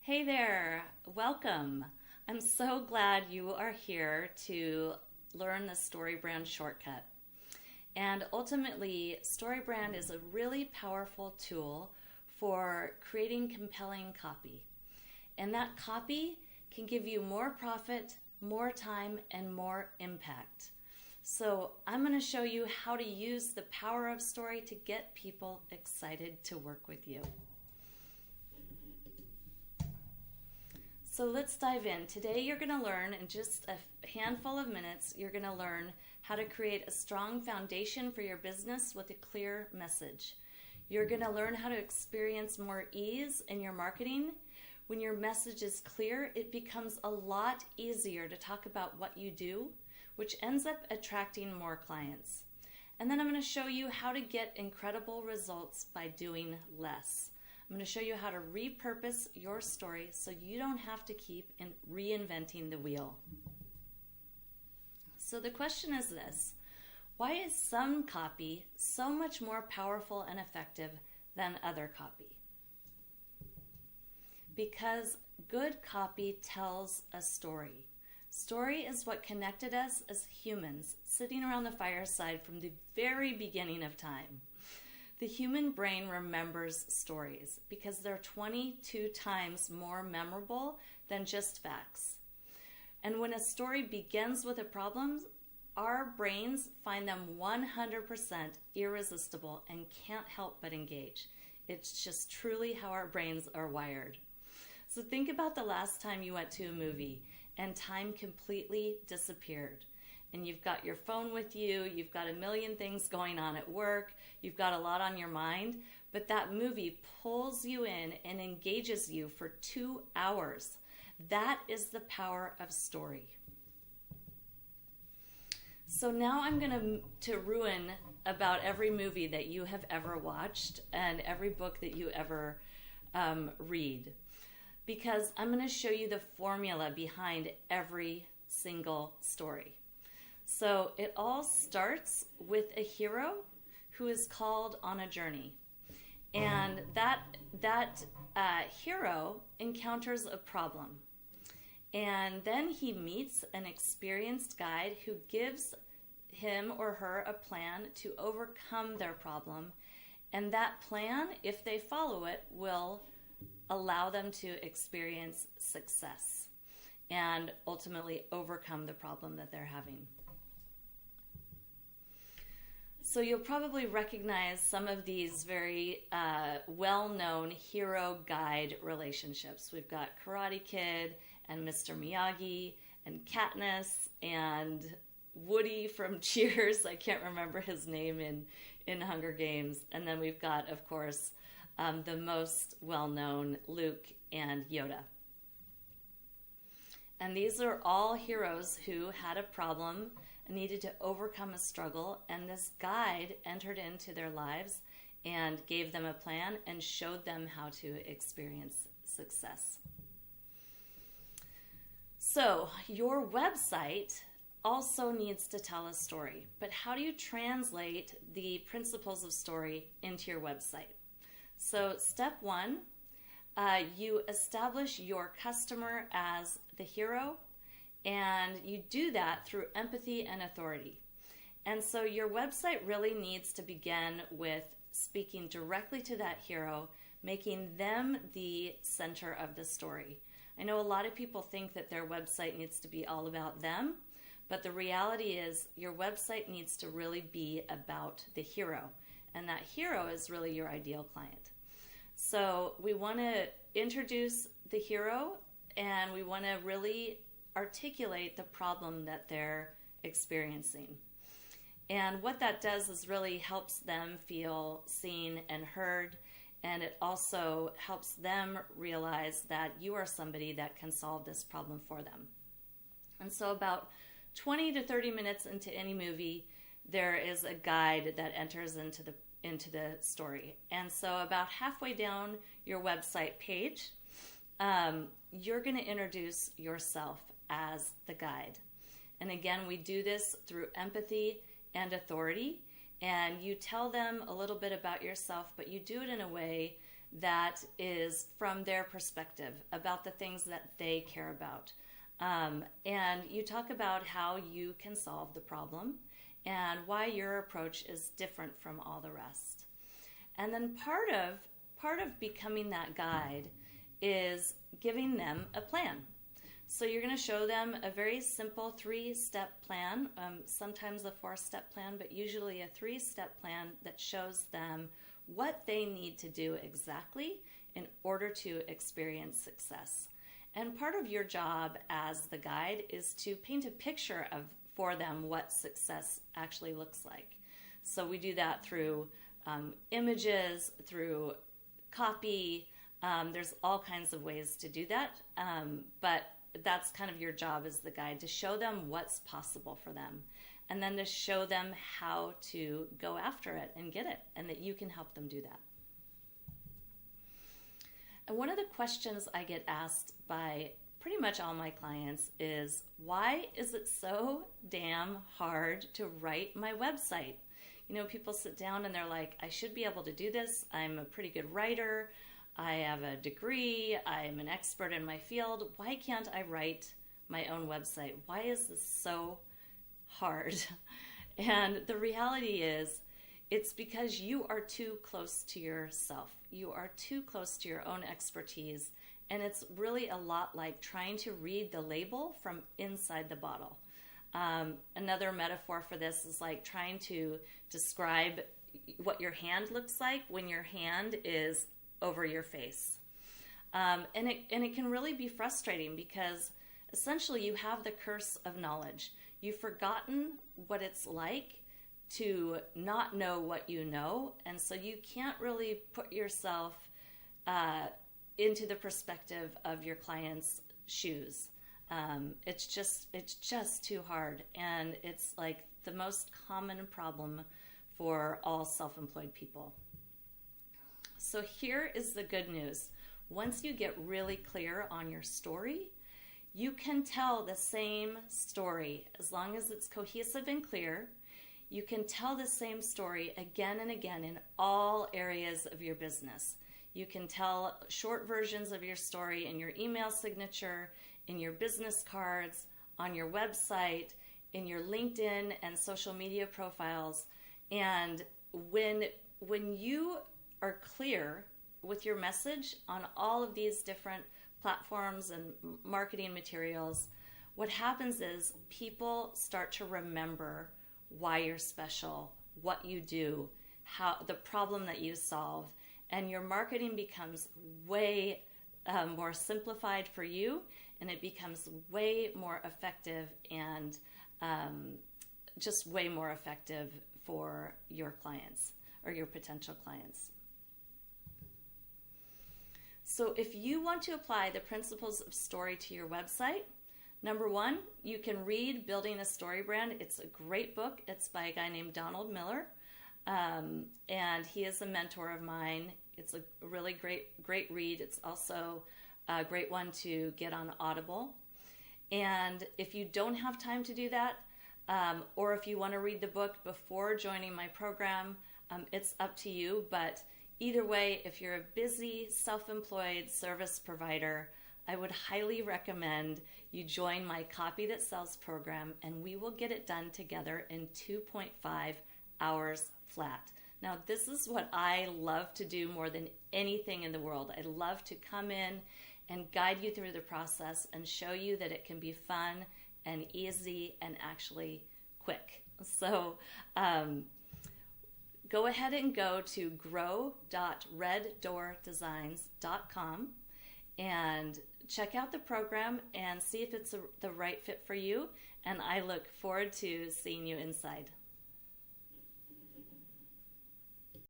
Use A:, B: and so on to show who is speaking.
A: Hey there, welcome. I'm so glad you are here to learn the StoryBrand shortcut. And ultimately, StoryBrand is a really powerful tool for creating compelling copy. And that copy can give you more profit, more time, and more impact. So I'm going to show you how to use the power of story to get people excited to work with you. So let's dive in. Today you're going to learn, in just a handful of minutes, you're going to learn how to create a strong foundation for your business with a clear message. You're going to learn how to experience more ease in your marketing. When your message is clear, it becomes a lot easier to talk about what you do, which ends up attracting more clients. And then I'm going to show you how to get incredible results by doing less. I'm going to show you how to repurpose your story so you don't have to keep reinventing the wheel. So the question is this: why is some copy so much more powerful and effective than other copy? Because good copy tells a story. Story is what connected us as humans sitting around the fireside from the very beginning of time. The human brain remembers stories because they're 22 times more memorable than just facts. And when a story begins with a problem, our brains find them 100% irresistible and can't help but engage. It's just truly how our brains are wired. So think about the last time you went to a movie and time completely disappeared. And you've got your phone with you, you've got a million things going on at work, you've got a lot on your mind, but that movie pulls you in and engages you for 2 hours. That is the power of story. So now I'm going to ruin about every movie that you have ever watched and every book that you ever read, because I'm going to show you the formula behind every single story. So it all starts with a hero who is called on a journey. And that hero encounters a problem. And then he meets an experienced guide who gives him or her a plan to overcome their problem. And that plan, if they follow it, will allow them to experience success and ultimately overcome the problem that they're having. So you'll probably recognize some of these very well-known hero-guide relationships. We've got Karate Kid and Mr. Miyagi and Katniss and Woody from Cheers. I can't remember his name in Hunger Games. And then we've got, of course, the most well-known Luke and Yoda. And these are all heroes who had a problem, needed to overcome a struggle, and this guide entered into their lives and gave them a plan and showed them how to experience success. So your website also needs to tell a story, but how do you translate the principles of story into your website? So step one, you establish your customer as the hero, and you do that through empathy and authority. And so your website really needs to begin with speaking directly to that hero, making them the center of the story. I know a lot of people think that their website needs to be all about them, but the reality is your website needs to really be about the hero. And that hero is really your ideal client. So we want to introduce the hero, and we want to really articulate the problem that they're experiencing. And what that does is really helps them feel seen and heard, and it also helps them realize that you are somebody that can solve this problem for them. And so about 20 to 30 minutes into any movie, there is a guide that enters into the story. And so about halfway down your website page, you're going to introduce yourself as the guide. And again, we do this through empathy and authority, and you tell them a little bit about yourself, but you do it in a way that is from their perspective about the things that they care about. And you talk about how you can solve the problem and why your approach is different from all the rest. And then part of becoming that guide is giving them a plan. So you're going to show them a very simple 3-step plan, sometimes a 4-step plan, but usually a 3-step plan that shows them what they need to do exactly in order to experience success. And part of your job as the guide is to paint a picture for them what success actually looks like. So we do that through images, through copy. There's all kinds of ways to do that, but that's kind of your job as the guide, to show them what's possible for them, and then to show them how to go after it and get it, and that you can help them do that. And one of the questions I get asked by pretty much all my clients is, why is it so damn hard to write my website? You know, people sit down and they're like, I should be able to do this. I'm a pretty good writer. I have a degree. I'm an expert in my field. Why can't I write my own website? Why is this so hard? And the reality is, it's because you are too close to yourself. You are too close to your own expertise. And it's really a lot like trying to read the label from inside the bottle. Another metaphor for this is like trying to describe what your hand looks like when your hand is over your face. And it can really be frustrating because essentially you have the curse of knowledge. You've forgotten what it's like to not know what you know, and so you can't really put yourself into the perspective of your client's shoes. It's just too hard, and it's like the most common problem for all self-employed people. So here is the good news. Once you get really clear on your story, you can tell the same story as long as it's cohesive and clear. You can tell the same story again and again in all areas of your business. You can tell short versions of your story in your email signature, in your business cards, on your website, in your LinkedIn and social media profiles. And when you are clear with your message on all of these different platforms and marketing materials, what happens is people start to remember why you're special, what you do, how the problem that you solve, and your marketing becomes way more simplified for you, and it becomes way more effective and just way more effective for your clients or your potential clients. So if you want to apply the principles of story to your website, number one, you can read Building a Story Brand. It's a great book. It's by a guy named Donald Miller, and he is a mentor of mine. It's a really great read. It's also a great one to get on Audible. And if you don't have time to do that, or if you want to read the book before joining my program, it's up to you. But either way, if you're a busy, self-employed service provider, I would highly recommend you join my Copy That Sells program, and we will get it done together in 2.5 hours flat. Now, this is what I love to do more than anything in the world. I love to come in and guide you through the process and show you that it can be fun and easy and actually quick. So go ahead and go to grow.reddoordesigns.com and check out the program and see if it's the right fit for you. And I look forward to seeing you inside.